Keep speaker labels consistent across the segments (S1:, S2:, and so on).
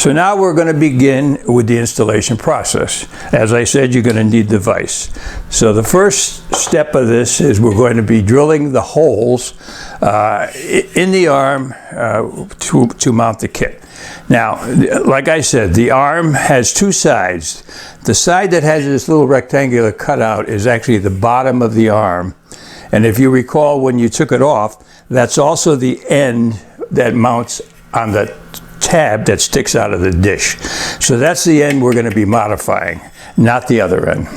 S1: So now we're going to begin with the installation process. As I said, you're going to need the vise. So the first step of this is we're going to be drilling the holes in the arm to mount the kit. Now, like I said, the arm has two sides. The side that has this little rectangular cutout is actually the bottom of the arm. And if you recall when you took it off, that's also the end that mounts on the tab that sticks out of the dish. So that's the end we're going to be modifying, not the other end.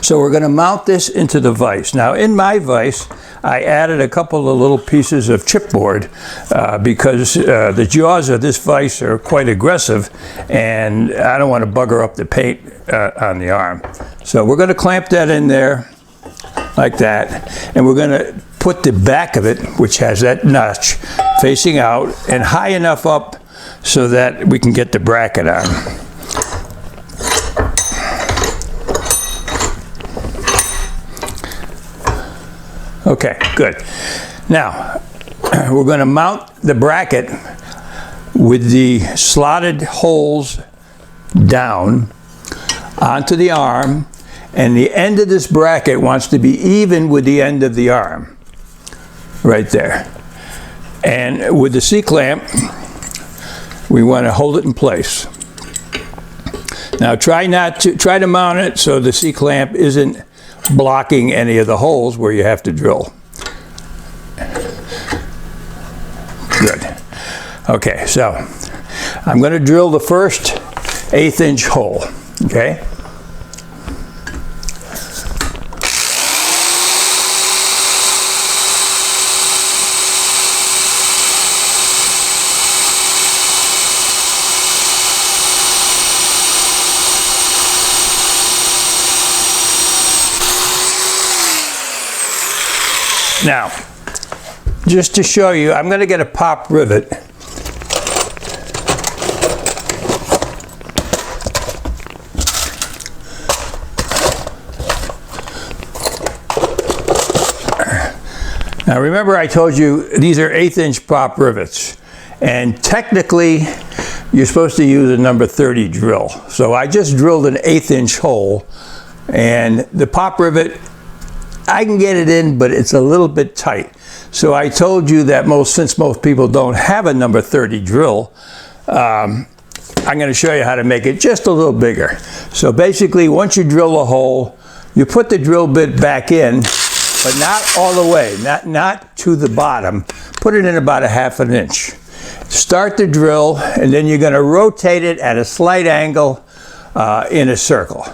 S1: So we're going to mount this into the vise. Now in my vise, I added a couple of little pieces of chipboard because the jaws of this vise are quite aggressive and I don't want to bugger up the paint on the arm. So we're going to clamp that in there like that, and we're going to put the back of it, which has that notch, facing out and high enough up so that we can get the bracket on. Okay, good. Now, we're going to mount the bracket with the slotted holes down onto the arm, and the end of this bracket wants to be even with the end of the arm, right there. And with the C-clamp, we want to hold it in place. Now try to mount it so the C-clamp isn't blocking any of the holes where you have to drill. Good. Okay, so I'm going to drill the first 1/8 inch hole. Okay. Now, just to show you, I'm going to get a pop rivet. Now remember I told you these are 1/8 inch pop rivets, and technically you're supposed to use a number 30 drill. So I just drilled an 1/8 inch hole, and the pop rivet, I can get it in, but it's a little bit tight. So I told you that since most people don't have a number 30 drill, I'm going to show you how to make it just a little bigger. So basically, once you drill a hole, you put the drill bit back in, but not all the way, not to the bottom. Put it in about 1/2 inch. Start the drill, and then you're going to rotate it at a slight angle in a circle.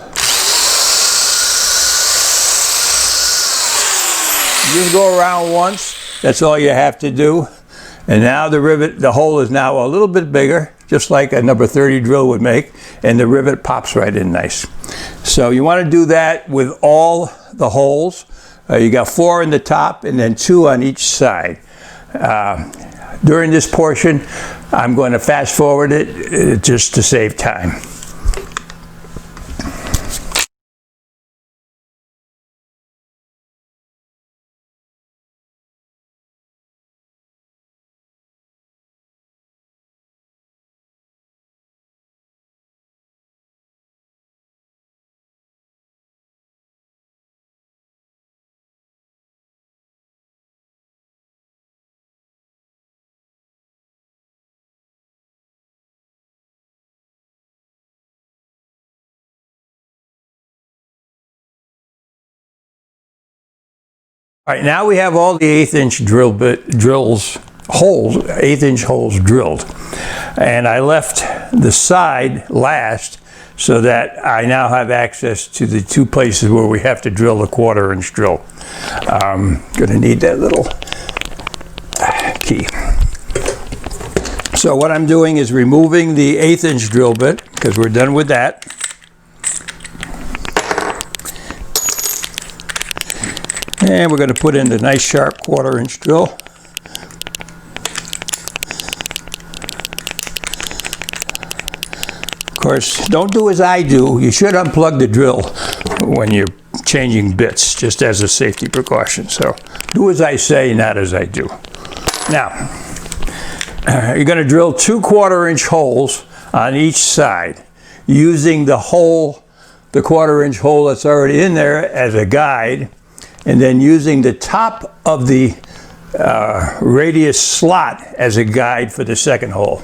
S1: Just go around once, that's all you have to do. And now the hole is now a little bit bigger, just like a number 30 drill would make, and the rivet pops right in nice. So you want to do that with all the holes. You got 4 in the top and then 2 on each side. During this portion, I'm going to fast forward it just to save time. All right, now we have all the 1/8 inch holes, 1/8 inch holes drilled. And I left the side last so that I now have access to the 2 places where we have to drill the 1/4 inch drill. Gonna need that little key. So what I'm doing is removing the 1/8 inch drill bit, because we're done with that. And we're going to put in the nice sharp 1/4 inch drill. Of course, don't do as I do. You should unplug the drill when you're changing bits, just as a safety precaution. So do as I say, not as I do. Now, you're going to drill 2 1/4 inch holes on each side, using the hole, the 1/4 inch hole that's already in there as a guide, and then using the top of the radius slot as a guide for the second hole.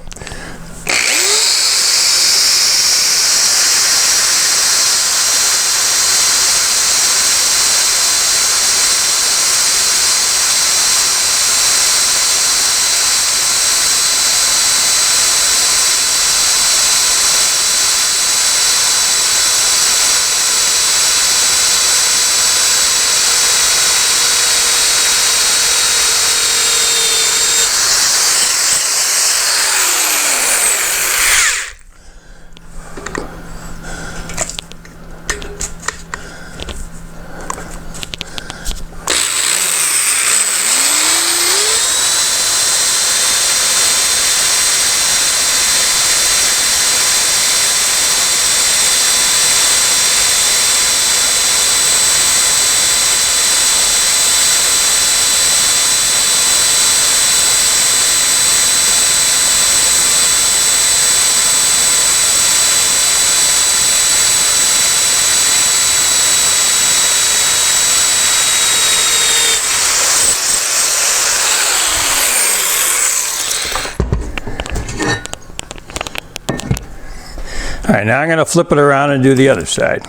S1: All right, now I'm going to flip it around and do the other side.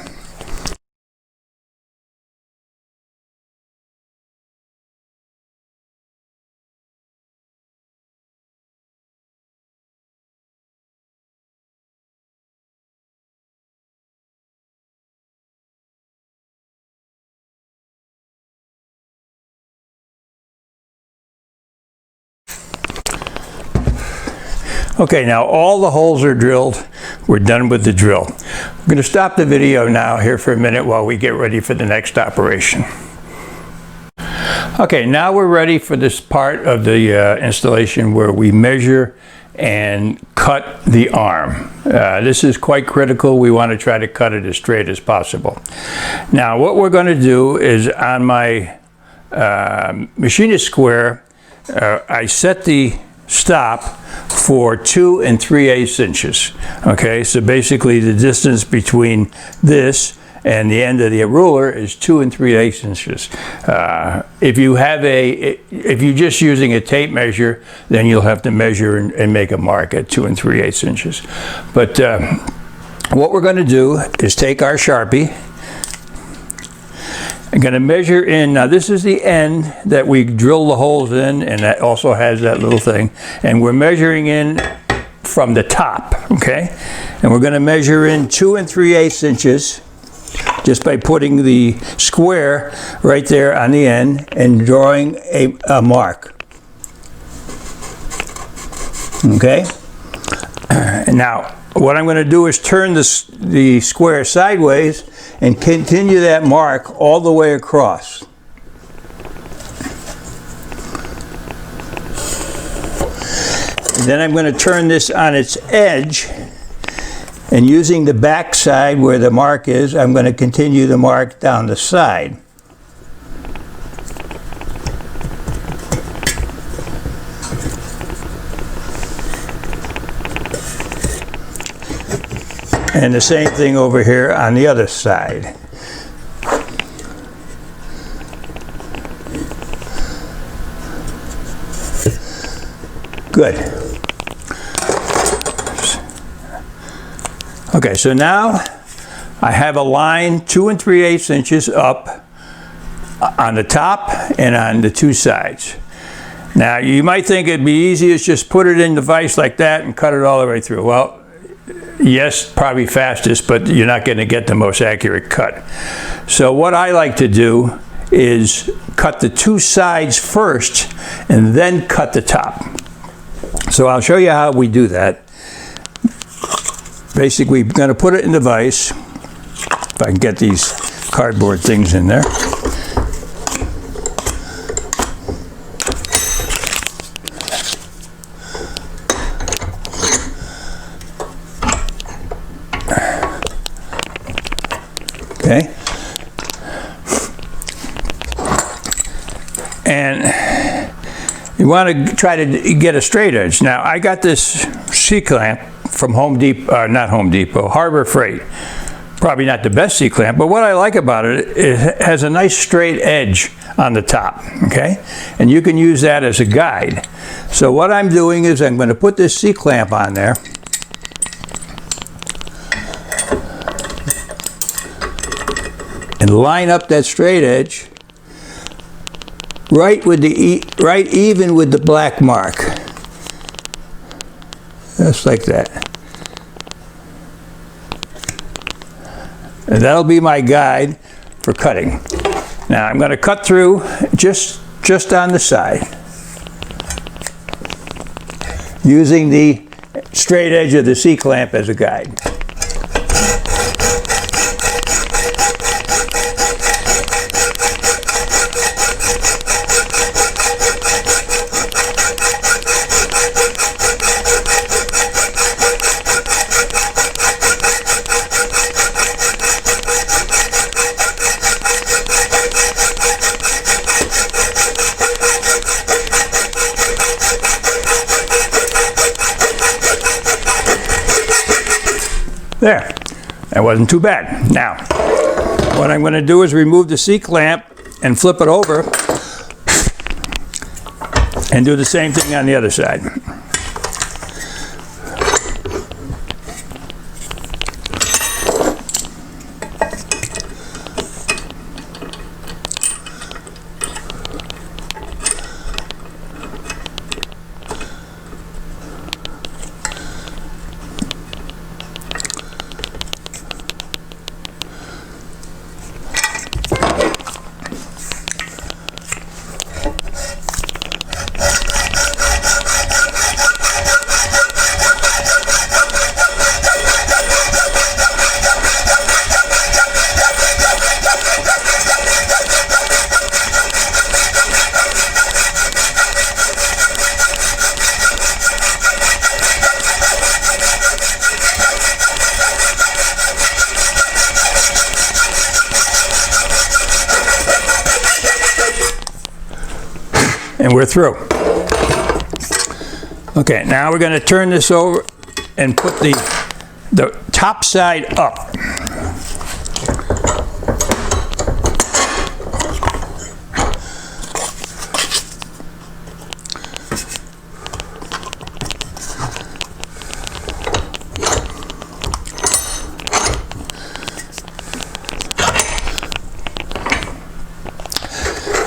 S1: Okay, now all the holes are drilled. We're done with the drill. I'm going to stop the video now here for a minute while we get ready for the next operation. Okay, now we're ready for this part of the installation where we measure and cut the arm. This is quite critical. We want to try to cut it as straight as possible. Now what we're going to do is on my machinist square, I set the stop for 2 3/8 inches. Okay, so basically the distance between this and the end of the ruler is 2 3/8 inches. If you're just using a tape measure, then you'll have to measure and make a mark at 2 3/8 inches. But what we're going to do is take our Sharpie. I'm going to measure in, now this is the end that we drill the holes in, and that also has that little thing, and we're measuring in from the top, okay? And we're going to measure in 2 3/8 inches just by putting the square right there on the end and drawing a mark, okay? And now what I'm going to do is turn the square sideways and continue that mark all the way across. And then I'm going to turn this on its edge, and using the back side where the mark is, I'm going to continue the mark down the side. And the same thing over here on the other side. Good. Okay, so now I have a line 2 3/8 inches up on the top and on the two sides. Now you might think it'd be easy to just put it in the vise like that and cut it all the way through. Well, yes, probably fastest, but you're not going to get the most accurate cut. So what I like to do is cut the two sides first and then cut the top. So I'll show you how we do that. Basically, we're going to put it in the vise. If I can get these cardboard things in there. Okay, and you want to try to get a straight edge. Now I got this C-clamp from Home Depot, not Home Depot, Harbor Freight. Probably not the best C-clamp, but what I like about it, it has a nice straight edge on the top, okay? And you can use that as a guide. So what I'm doing is I'm going to put this C-clamp on there. And line up that straight edge right even with the black mark. Just like that. And that'll be my guide for cutting. Now I'm going to cut through just on the side, using the straight edge of the C-clamp as a guide. There, that wasn't too bad. Now, what I'm going to do is remove the C-clamp and flip it over and do the same thing on the other side. And we're through. Okay, now we're going to turn this over and put the top side up.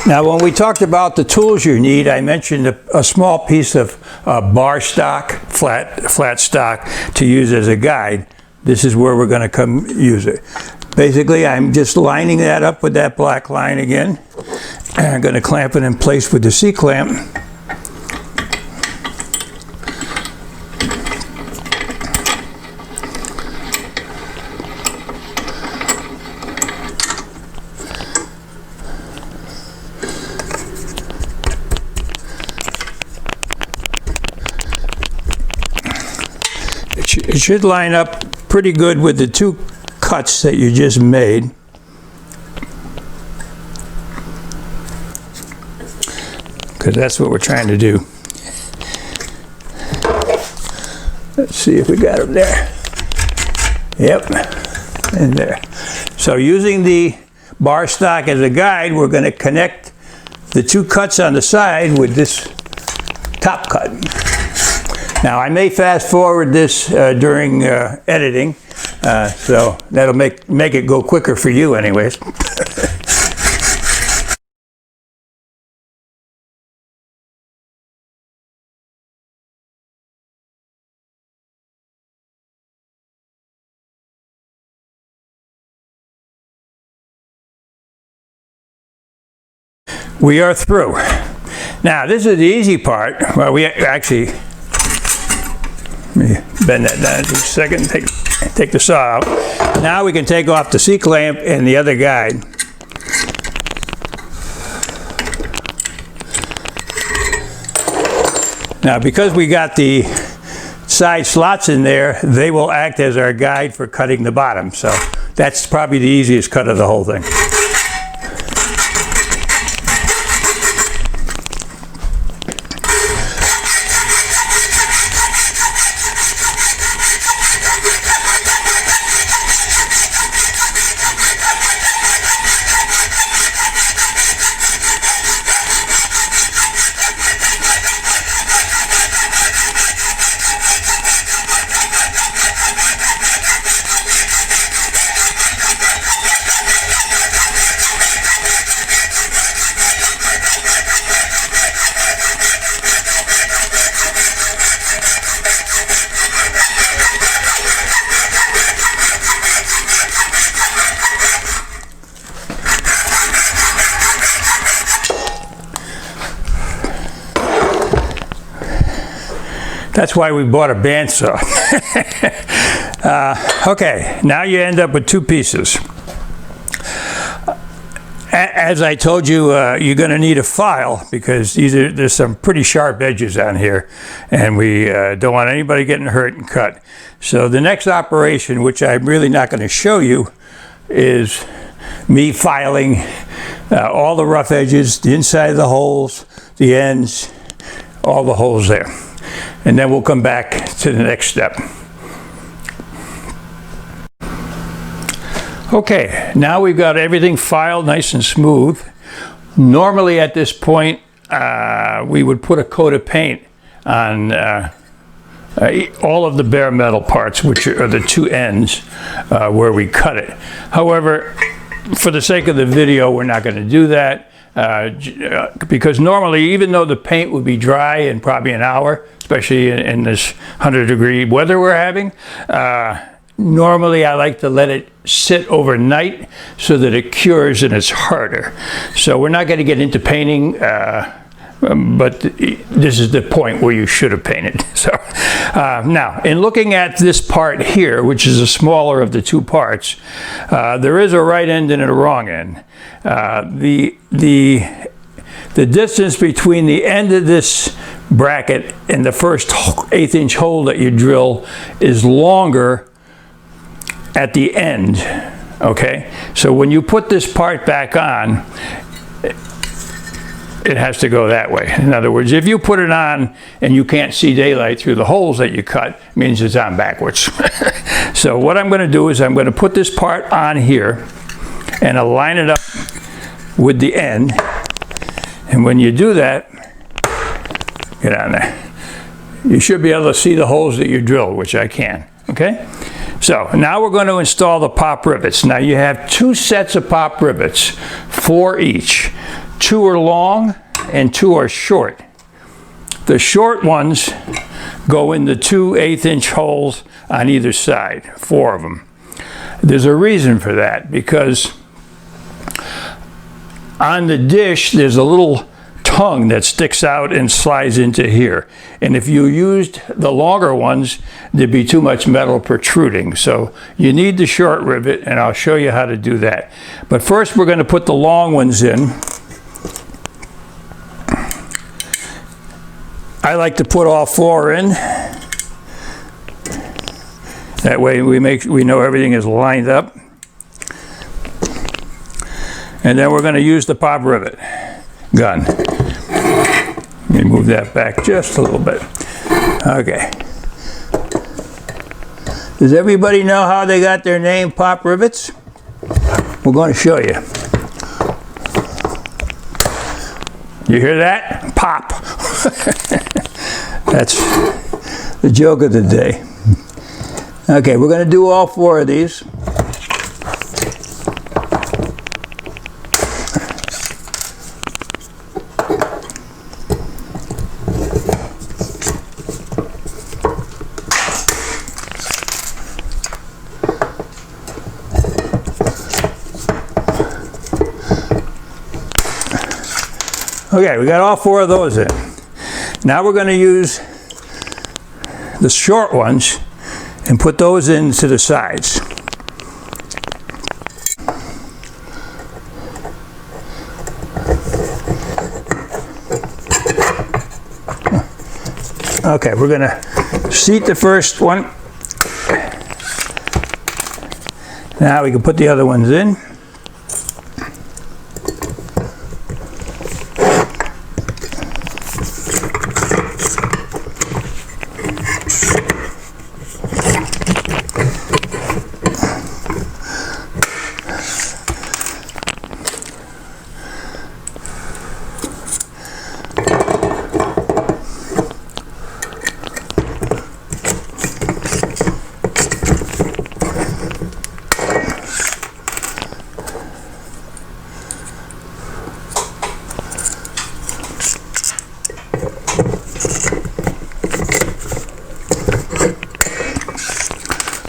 S1: Now, when we talked about the tools you need, I mentioned a small piece of bar stock, flat stock, to use as a guide. This is where we're going to come use it. Basically, I'm just lining that up with that black line again. And I'm going to clamp it in place with the C-clamp. It should line up pretty good with the two cuts that you just made. Because that's what we're trying to do. Let's see if we got them there. Yep, and there. So using the bar stock as a guide, we're going to connect the two cuts on the side with this top cut. Now, I may fast forward this during editing, so that'll make it go quicker for you anyways. We are through. Now, this is the easy part. Well, we actually... Let me bend that down just a second and take the saw out. Now we can take off the C-clamp and the other guide. Now, because we got the side slots in there, they will act as our guide for cutting the bottom. So that's probably the easiest cut of the whole thing. That's why we bought a bandsaw. Okay, now you end up with two pieces. As I told you, you're going to need a file because there's some pretty sharp edges on here, and we don't want anybody getting hurt and cut. So the next operation, which I'm really not going to show you, is me filing all the rough edges, the inside of the holes, the ends, all the holes there. And then we'll come back to the next step. Okay, now we've got everything filed nice and smooth. Normally at this point, we would put a coat of paint on all of the bare metal parts, which are the two ends where we cut it. However, for the sake of the video, we're not going to do that because normally, even though the paint would be dry in probably an hour, especially in this 100-degree weather we're having, normally I like to let it sit overnight so that it cures and it's harder. So we're not going to get into painting, but this is the point where you should have painted. So now, in looking at this part here, which is the smaller of the two parts, there is a right end and a wrong end. The distance between the end of this bracket and the first 1/8-inch hole that you drill is longer at the end, okay? So when you put this part back on, it has to go that way. In other words, if you put it on and you can't see daylight through the holes that you cut, it means it's on backwards. So what I'm going to do is I'm going to put this part on here and align it up with the end. And when you do that, get on there, you should be able to see the holes that you drilled, which I can, okay? So now we're going to install the pop rivets. Now you have two sets of pop rivets, 4 each. 2 are long and 2 are short. The short ones go in the 2 1/8-inch holes on either side, 4 of them. There's a reason for that, because on the dish there's a little tongue that sticks out and slides into here. And if you used the longer ones, there'd be too much metal protruding. So you need the short rivet, and I'll show you how to do that. But first we're going to put the long ones in. I like to put all 4 in. That way we know everything is lined up. And then we're going to use the pop rivet gun. Let me move that back just a little bit. Okay. Does everybody know how they got their name, pop rivets? We're going to show you. You hear that? Pop. That's the joke of the day. Okay, we're going to do all 4 of these. Okay, we got all 4 of those in. Now we're going to use the short ones and put those into the sides. Okay, we're going to seat the first one. Now we can put the other ones in.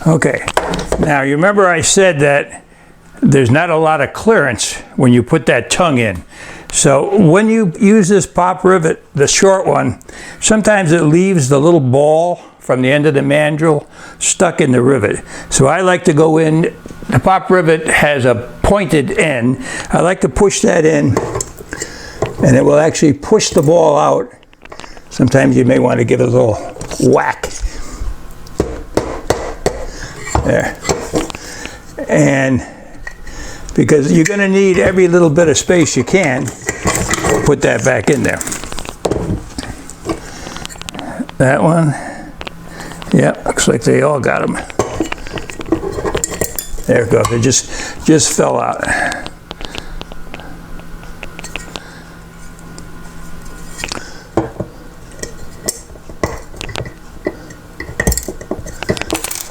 S1: Okay, now you remember I said that there's not a lot of clearance when you put that tongue in. So when you use this pop rivet, the short one, sometimes it leaves the little ball from the end of the mandrel stuck in the rivet. So I like to go in, the pop rivet has a pointed end. I like to push that in, and it will actually push the ball out. Sometimes you may want to give it a little whack. There. And because you're going to need every little bit of space you can, put that back in there. That one. Yeah, looks like they all got them. There it goes. It just fell out.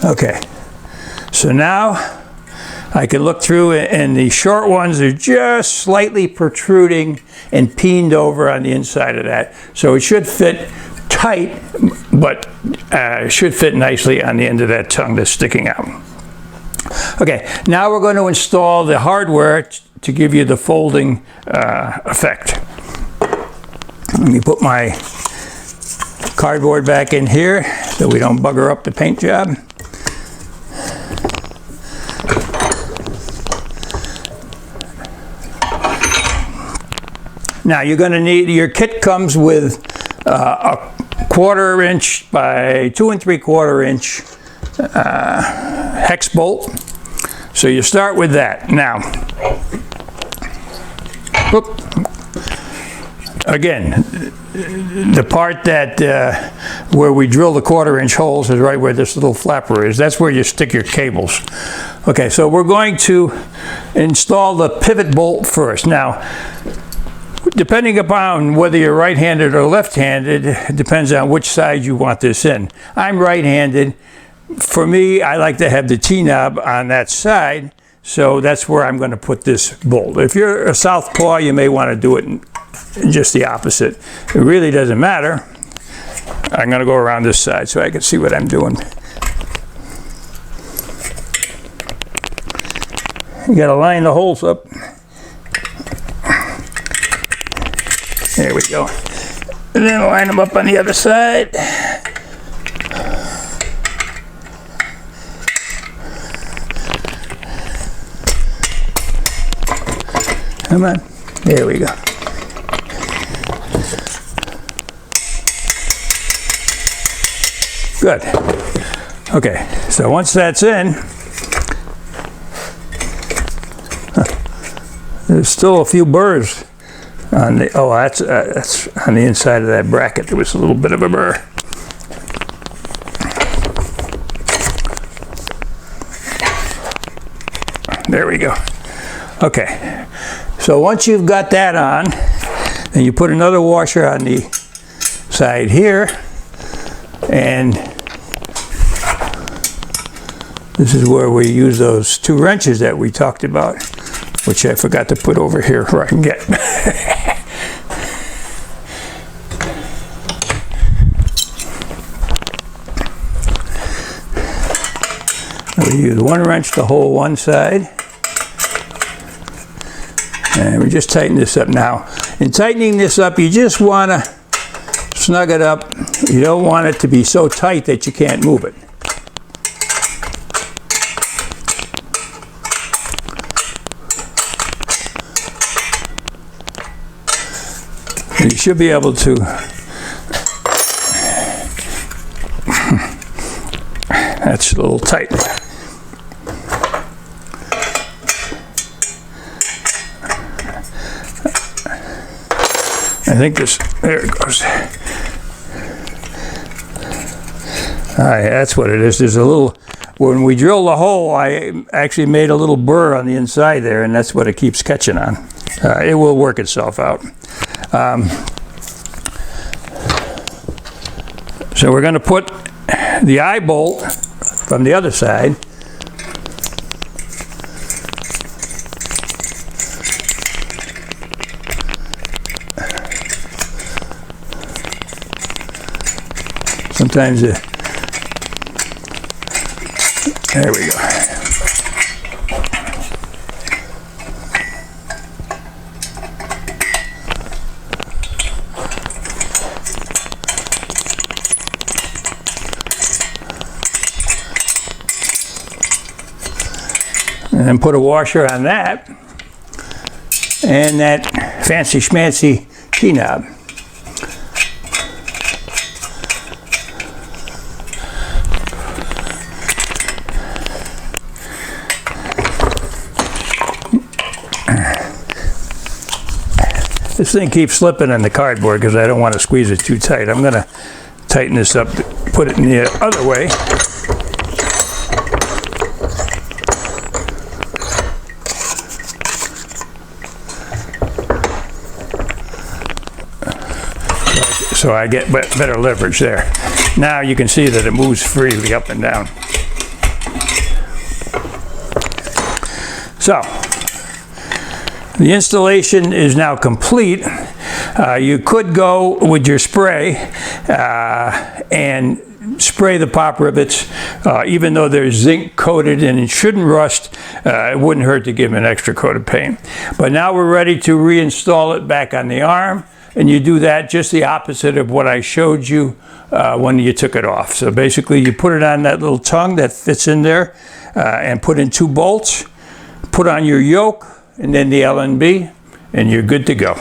S1: Okay. So now I can look through, and the short ones are just slightly protruding and peened over on the inside of that. So it should fit tight, but should fit nicely on the end of that tongue that's sticking out. Okay, now we're going to install the hardware to give you the folding effect. Let me put my cardboard back in here so we don't bugger up the paint job. Now you're going to need, your kit comes with a 1/4 inch by 2 3/4 inch hex bolt. So you start with that. Now, whoop, again, the part that where we drill the 1/4 inch holes is right where this little flapper is. That's where you stick your cables. Okay, so we're going to install the pivot bolt first. Now, depending upon whether you're right-handed or left-handed, it depends on which side you want this in. I'm right-handed. For me, I like to have the T-knob on that side, so that's where I'm going to put this bolt. If you're a southpaw, you may want to do it in just the opposite. It really doesn't matter. I'm going to go around this side so I can see what I'm doing. You got to line the holes up. There we go. And then line them up on the other side. Come on. There we go. Good. Okay, so once that's in, there's still a few burrs on the, oh, that's on the inside of that bracket. There was a little bit of a burr. There we go. Okay, so once you've got that on, then you put another washer on the side here, and this is where we use those 2 wrenches that we talked about, which I forgot to put over here where I can get. We use 1 wrench to hold one side. And we just tighten this up now. In tightening this up, you just want to snug it up. You don't want it to be so tight that you can't move it. And you should be able to that's a little tight. I think this, there it goes. That's what it is. There's a little, when we drill the hole, I actually made a little burr on the inside there, and that's what it keeps catching on. It will work itself out. So we're going to put the eye bolt from the other side. Sometimes there we go. And then put a washer on that. And that fancy schmancy T-knob. This thing keeps slipping on the cardboard because I don't want to squeeze it too tight. I'm going to tighten this up, put it in the other way. So I get better leverage there. Now you can see that it moves freely up and down. So the installation is now complete. You could go with your spray and spray the pop rivets, even though they're zinc coated and it shouldn't rust. It wouldn't hurt to give them an extra coat of paint. But now we're ready to reinstall it back on the arm, and you do that just the opposite of what I showed you when you took it off. So basically you put it on that little tongue that fits in there and put in 2 bolts, put on your yoke, and then the LNB, and you're good to go.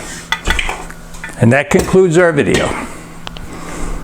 S1: And that concludes our video.